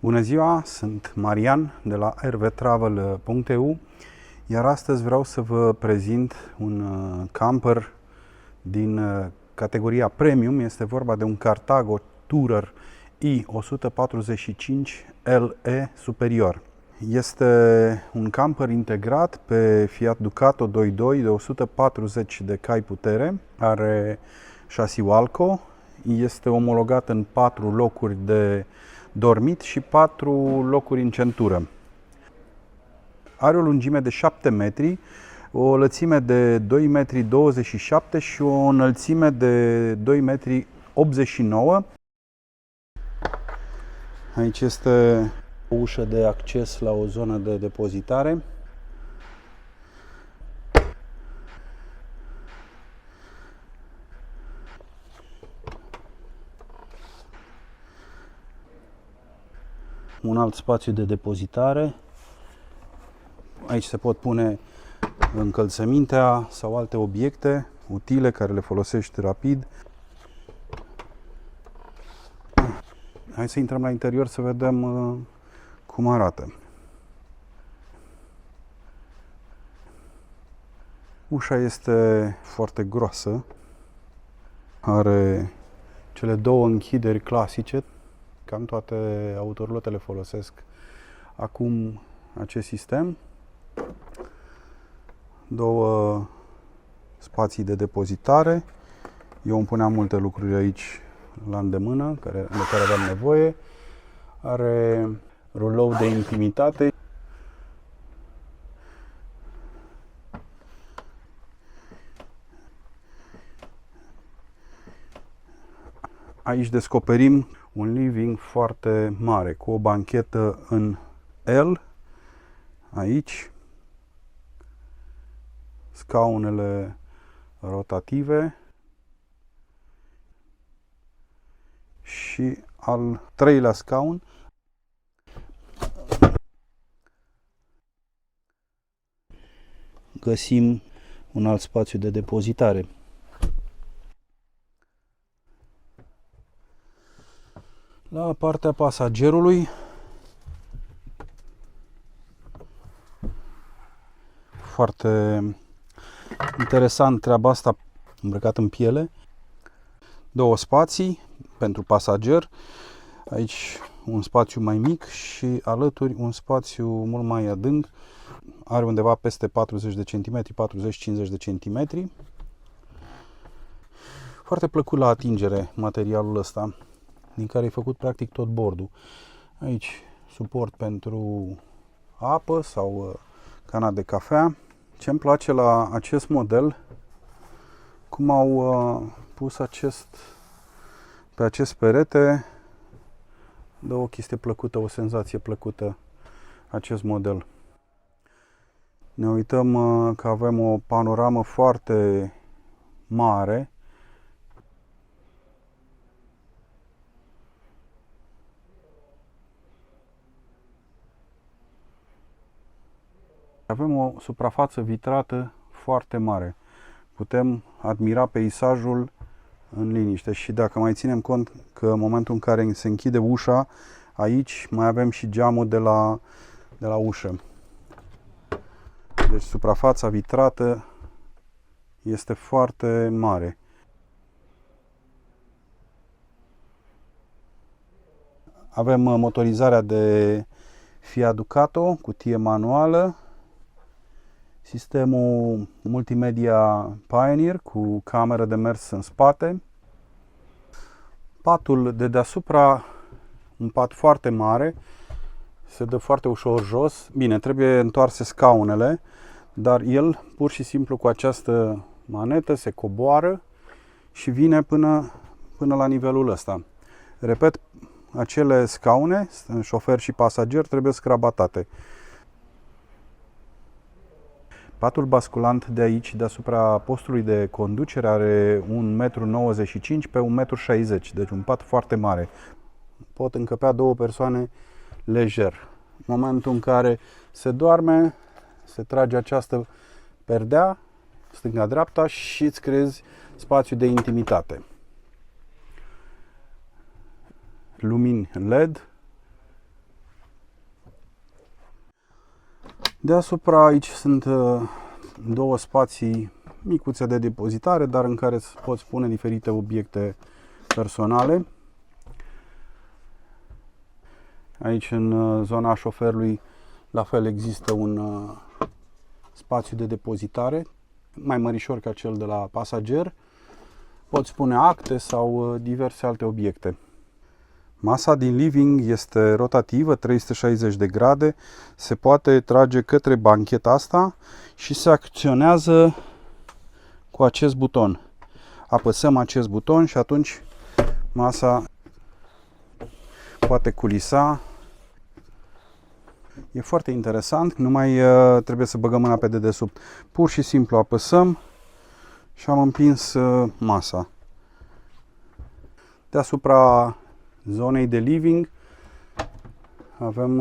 Bună ziua, sunt Marian de la rvtravel.eu, iar astăzi vreau să vă prezint un camper din categoria Premium. Este vorba de un Carthago Tourer i145LE Superior. Este un camper integrat pe Fiat Ducato 2.2 de 140 de cai putere, are șasiu Alco, este omologat în 4 locuri de dormit și 4 locuri în centură. Are o lungime de 7 metri, o lățime de 2,27 m și o înălțime de 2,89 m. Aici este o ușă de acces la o zonă de depozitare. Un alt spațiu de depozitare. Aici se pot pune încălțămintea sau alte obiecte utile care le folosești rapid. Hai să intrăm la interior să vedem cum arată. Ușa este foarte groasă. Are cele două închideri clasice. Cam toate autorulotele folosesc acum acest sistem. Două spații de depozitare. Eu îmi puneam multe lucruri aici la îndemână, de care aveam nevoie. Are rulou de intimitate. Aici descoperim un living foarte mare, cu o banchetă în L, aici, scaunele rotative și al treilea scaun. Găsim un alt spațiu de depozitare. La partea pasagerului, foarte interesant treaba asta, îmbrăcat în piele. Două spații pentru pasager, aici un spațiu mai mic și alături un spațiu mult mai adânc. Are undeva peste 40 de centimetri, 40-50 de centimetri. Foarte plăcut la atingere materialul ăsta, din care e făcut practic tot bordul. Aici suport pentru apă sau cana de cafea. Ce îmi place la acest model, cum au pus pe acest perete, dă o chestie plăcută, o senzație plăcută acest model. Ne uităm că avem o panoramă foarte mare. Avem o suprafață vitrată foarte mare. Putem admira peisajul în liniște și dacă mai ținem cont că în momentul în care se închide ușa, aici mai avem și geamul de la ușă. Deci suprafața vitrată este foarte mare. Avem motorizarea de Fiat Ducato, cutie manuală. Sistemul multimedia Pioneer cu cameră de mers în spate. Patul de deasupra, un pat foarte mare, se dă foarte ușor jos. Bine, trebuie întoarse scaunele, dar el pur și simplu cu această manetă se coboară și vine până la nivelul ăsta. Repet, acele scaune, șofer și pasager, trebuie scrabatate. Patul basculant de aici, deasupra postului de conducere, are 1,95 m pe 1,60 m, deci un pat foarte mare. Pot încăpea două persoane lejer. În momentul în care se doarme, se trage această perdea, stânga-dreapta, și îți creezi spațiu de intimitate. Lumini LED, Deasupra aici sunt două spații micuțe de depozitare, dar în care poți pune diferite obiecte personale. Aici în zona șoferului la fel există un spațiu de depozitare, mai mărișor ca cel de la pasager. Poți pune acte sau diverse alte obiecte. Masa din living este rotativă, 360 de grade, se poate trage către bancheta asta și se acționează cu acest buton. Apăsăm acest buton și atunci masa poate culisa. E foarte interesant, nu mai trebuie să băgăm mâna pe dedesubt. Pur și simplu apăsăm și am împins masa. Deasupra zonei de living avem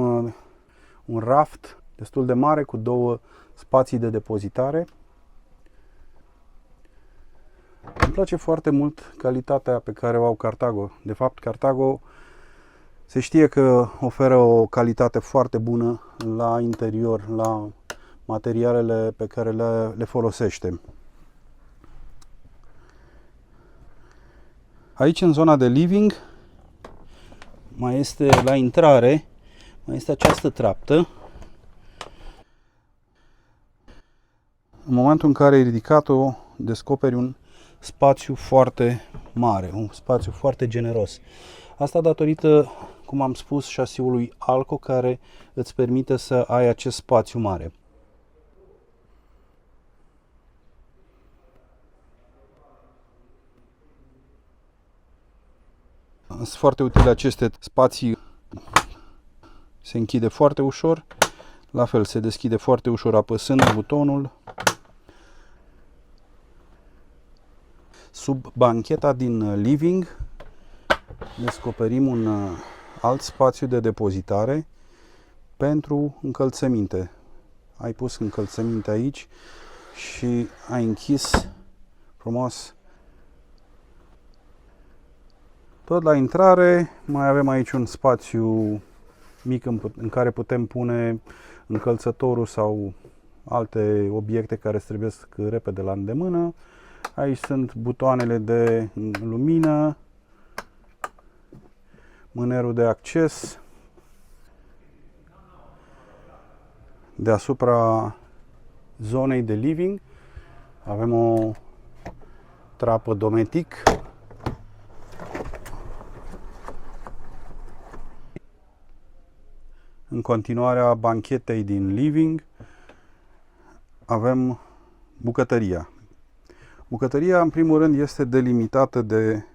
un raft destul de mare cu două spații de depozitare. Îmi place foarte mult calitatea pe care o au Cartago. De fapt, Cartago se știe că oferă o calitate foarte bună la interior, la materialele pe care le folosește. Aici, în zona de living, mai este la intrare, mai este această treaptă. În momentul în care ai ridicat-o, descoperi un spațiu foarte mare, un spațiu foarte generos. Asta datorită, cum am spus, șasiului Alco, care îți permite să ai acest spațiu mare. Sunt foarte utile aceste spații. Se închide foarte ușor. La fel, se deschide foarte ușor apăsând butonul. Sub bancheta din living descoperim un alt spațiu de depozitare pentru încălțăminte. Ai pus încălțăminte aici și ai închis frumos. Tot la intrare mai avem aici un spațiu mic în care putem pune încălțătorul sau alte obiecte care îți trebuie repede la îndemână. Aici sunt butoanele de lumină, mânerul de acces. Deasupra zonei de living avem o trapă Dometic. În continuarea banchetei din living avem bucătăria. Bucătăria, în primul rând, este delimitată de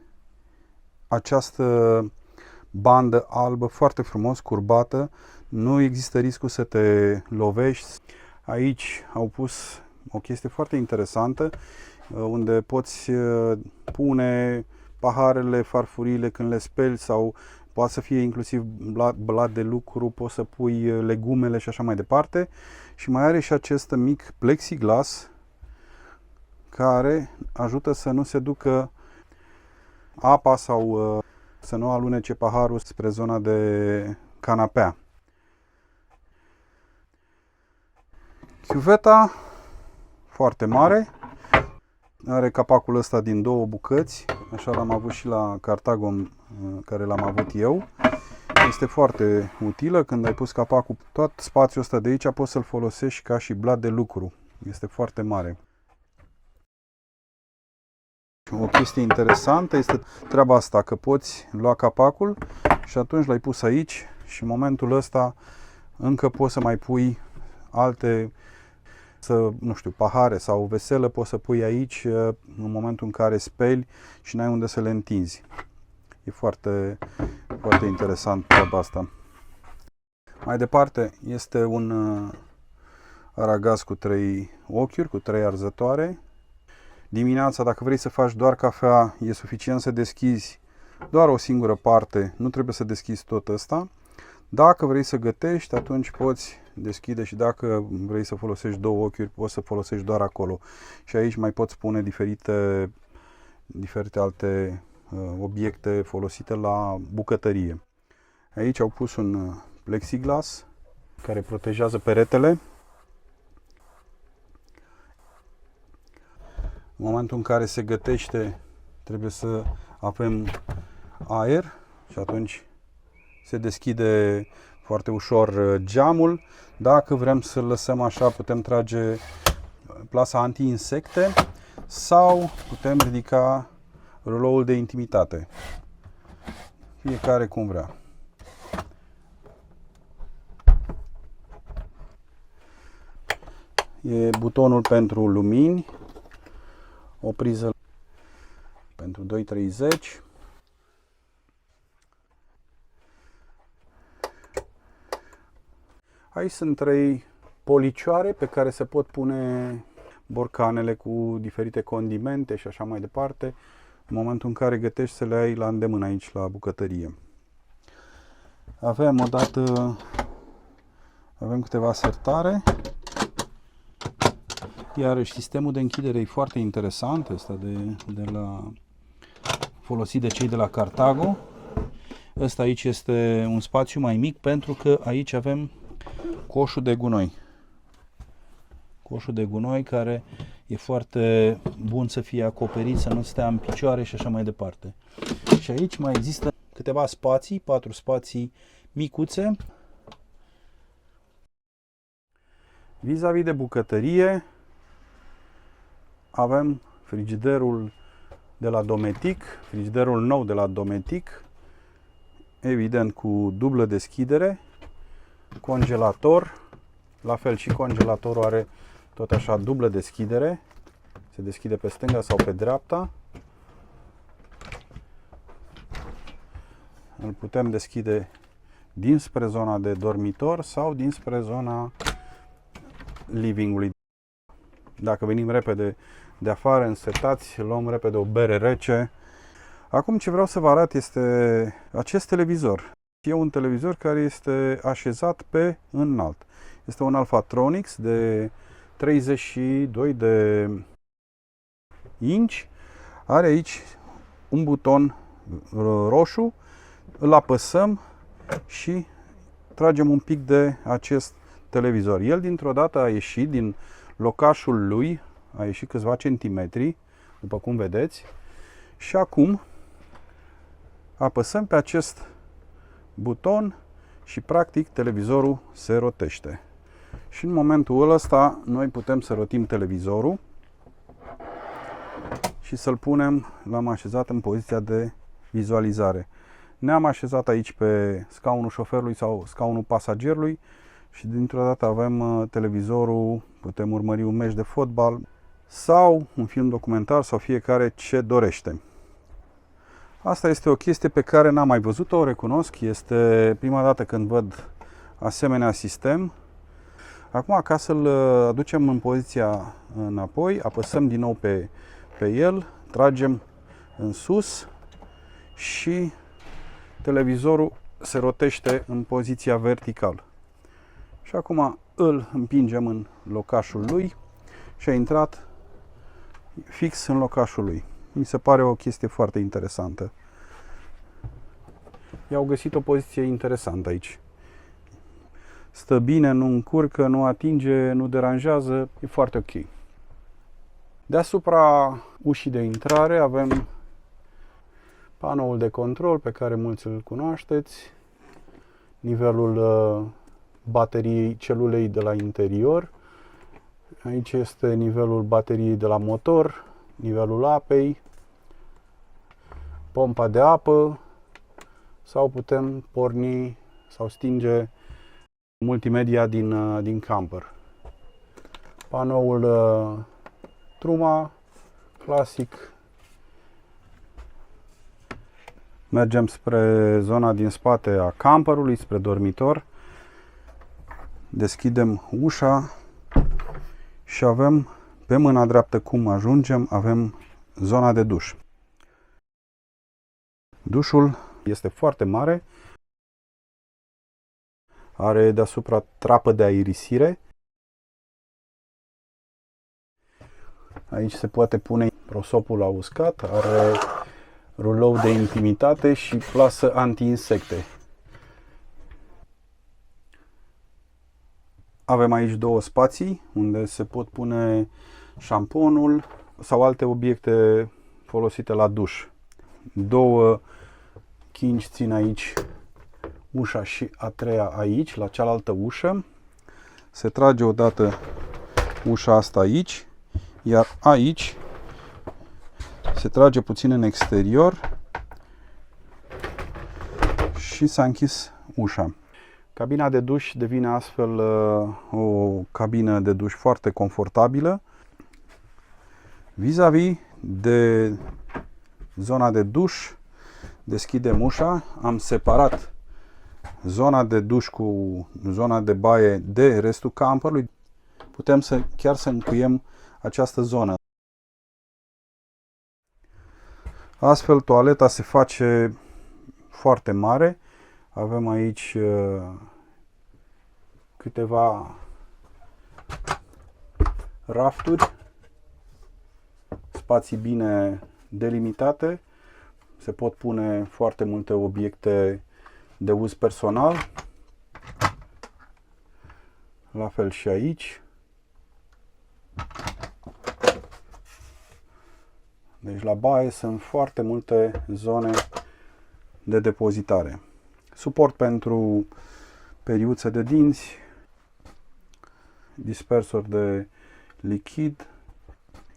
această bandă albă foarte frumos curbată. Nu există riscul să te lovești. Aici au pus o chestie foarte interesantă, unde poți pune paharele, farfurile când le speli, sau poate să fie inclusiv blat de lucru, poți să pui legumele și așa mai departe. Și mai are și acest mic plexiglas care ajută să nu se ducă apa sau să nu alunece paharul spre zona de canapea. Chiuveta foarte mare, are capacul ăsta din două bucăți, așa l-am avut și la Cartago, care l-am avut eu. Este foarte utilă când ai pus capacul. Tot spațiul ăsta de aici poți să-l folosești ca și blat de lucru. Este foarte mare. O chestie interesantă este treaba asta, că poți lua capacul și atunci l-ai pus aici și în momentul ăsta încă poți să mai pui alte, nu știu, pahare sau veselă, poți să pui aici în momentul în care speli și n-ai unde să le întinzi. E foarte, foarte interesant treaba asta. Mai departe este un aragaz cu 3 ochiuri, cu 3 arzătoare. Dimineața, dacă vrei să faci doar cafea, e suficient să deschizi doar o singură parte, nu trebuie să deschizi tot ăsta. Dacă vrei să gătești, atunci poți deschide și dacă vrei să folosești 2 ochiuri, poți să folosești doar acolo. Și aici mai poți pune diferite alte obiecte folosite la bucătărie. Aici au pus un plexiglas care protejează peretele. În momentul în care se gătește, trebuie să avem aer și atunci se deschide foarte ușor geamul. Dacă vrem să-l lăsăm așa, putem trage plasa anti-insecte sau putem ridica ruloul de intimitate. Fiecare cum vrea. E butonul pentru lumini, o priză pentru 230. Aici sunt 3 policioare pe care se pot pune borcanele cu diferite condimente și așa mai departe. În momentul în care gătești să le ai la îndemână aici la bucătărie. Avem câteva sertare. Iarăși sistemul de închidere e foarte interesant, ăsta folosit de cei de la Cartago. Ăsta aici este un spațiu mai mic pentru că aici avem coșul de gunoi. Coșul de gunoi care e foarte bun să fie acoperit, să nu stea în picioare și așa mai departe. Și aici mai există câteva spații, 4 spații micuțe. Vis-a-vis de bucătărie, avem frigiderul de la Dometic, frigiderul nou de la Dometic, evident cu dublă deschidere, congelator, la fel și congelatorul are tot așa dublă deschidere, se deschide pe stânga sau pe dreapta. Îl putem deschide dinspre zona de dormitor sau dinspre zona livingului. Dacă venim repede de afară, însetați, luăm repede o bere rece. Acum ce vreau să vă arăt este acest televizor. E un televizor care este așezat pe înalt. Este un Alphatronics de 32 de inch. Are aici un buton roșu. Îl apăsăm și tragem un pic de acest televizor. El dintr-o dată a ieșit din locașul lui, a ieșit câțiva centimetri, după cum vedeți. Și acum apăsăm pe acest buton și practic televizorul se rotește. Și în momentul ăsta noi putem să rotim televizorul și să-l punem, l-am așezat în poziția de vizualizare. Ne-am așezat aici pe scaunul șoferului sau scaunul pasagerului și dintr-o dată avem televizorul, putem urmări un meci de fotbal sau un film documentar sau fiecare ce dorește. Asta este o chestie pe care n-am mai văzut-o, o recunosc, este prima dată când văd asemenea sistem. Acum, ca să-l aducem în poziția înapoi, apăsăm din nou pe el, tragem în sus și televizorul se rotește în poziția verticală. Și acum îl împingem în locașul lui și a intrat fix în locașul lui. Mi se pare o chestie foarte interesantă. I-au găsit o poziție interesantă aici. Stă bine, nu încurcă, nu atinge, nu deranjează, e foarte ok. Deasupra ușii de intrare avem panoul de control pe care mulți îl cunoașteți, nivelul bateriei celulei de la interior. Aici este nivelul bateriei de la motor, nivelul apei, pompa de apă sau putem porni sau stinge multimedia din camper. Panoul Truma, clasic. Mergem spre zona din spate a camperului, spre dormitor. Deschidem ușa și avem pe mâna dreaptă, cum ajungem, avem zona de duș. Dușul este foarte mare, are deasupra trapă de aerisire. Aici se poate pune prosopul la uscat, are rulou de intimitate și plasă anti-insecte. Avem aici două spații unde se pot pune șamponul, sau alte obiecte folosite la duș. Două chingi țin aici ușa și a treia aici, la cealaltă ușă. Se trage odată ușa asta aici, iar aici se trage puțin în exterior și s-a închis ușa. Cabina de duș devine astfel o cabină de duș foarte confortabilă. Vis-a-vis de zona de duș, deschidem ușa, am separat zona de duș cu zona de baie de restul camperului. Putem chiar să încuiem această zonă. Astfel, toaleta se face foarte mare. Avem aici câteva rafturi, spații bine delimitate. Se pot pune foarte multe obiecte de uz personal. La fel și aici. Deci la baie sunt foarte multe zone de depozitare. Suport pentru periuțe de dinți, dispersor de lichid,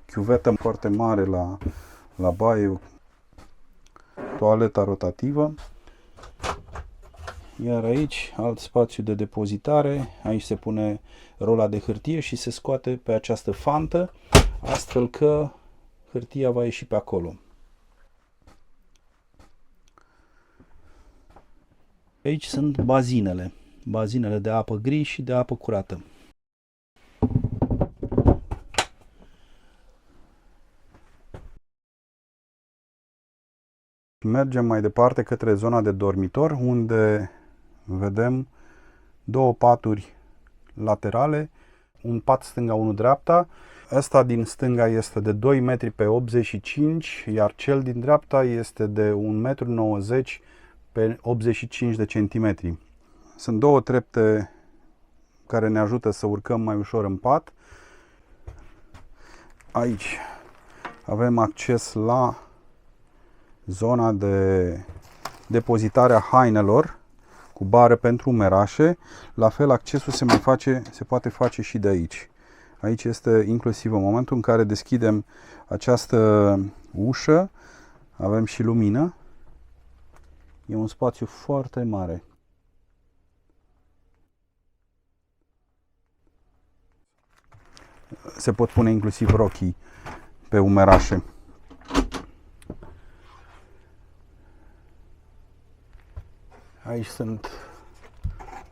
chiuvetă foarte mare la baie, toaleta rotativă. Iar aici alt spațiu de depozitare, aici se pune rola de hârtie și se scoate pe această fantă, astfel că hârtia va ieși pe acolo. Aici sunt bazinele de apă gri și de apă curată. Mergem mai departe către zona de dormitor, unde vedem două paturi laterale, un pat stânga, unul dreapta. Ăsta din stânga este de 2 metri pe 85, iar cel din dreapta este de 1,90 m pe 85 de centimetri. Sunt două trepte care ne ajută să urcăm mai ușor în pat. Aici avem acces la zona de depozitare a hainelor cu bară pentru umerașe. La fel, accesul se poate face și de aici. Aici este inclusiv în momentul în care deschidem această ușă, avem și lumină. E un spațiu foarte mare. Se pot pune inclusiv rochii pe umerașe. Aici sunt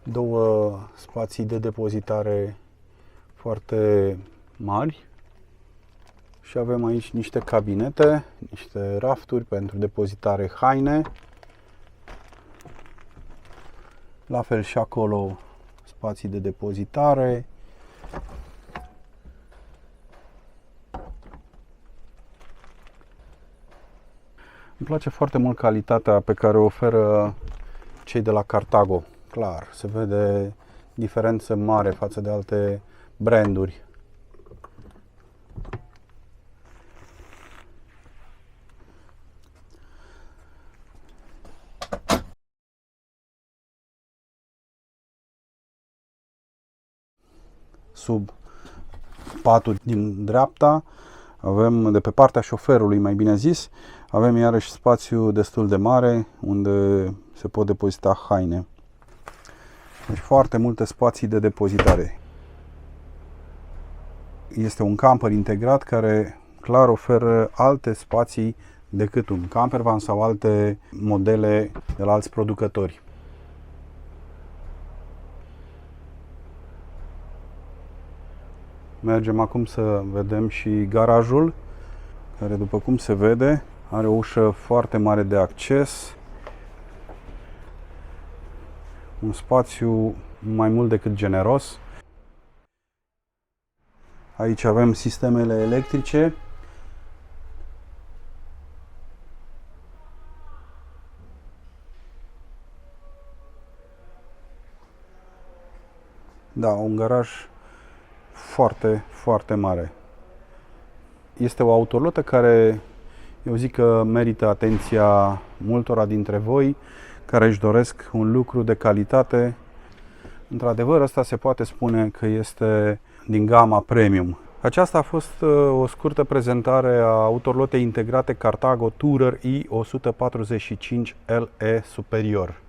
două spații de depozitare foarte mari și avem aici niște cabinete, niște rafturi pentru depozitare haine. La fel și acolo spații de depozitare. Îmi place foarte mult calitatea pe care o oferă cei de la Cartago. Clar, se vede diferență mare față de alte branduri. Sub patul din dreapta avem, de pe partea șoferului, mai bine zis, avem iarăși spațiu destul de mare unde se pot depozita haine. Deci foarte multe spații de depozitare. Este un camper integrat care clar oferă alte spații decât un campervan sau alte modele de la alți producători. Mergem acum să vedem și garajul, care, după cum se vede, are o ușă foarte mare de acces, un spațiu mai mult decât generos. Aici avem sistemele electrice. Da, un garaj foarte, foarte mare. este o autolotă care eu zic că merită atenția multora dintre voi care își doresc un lucru de calitate. Într-adevăr, asta se poate spune că este din gama premium. Aceasta a fost o scurtă prezentare a autorlotei integrate Cartago Tourer i145 LE Superior.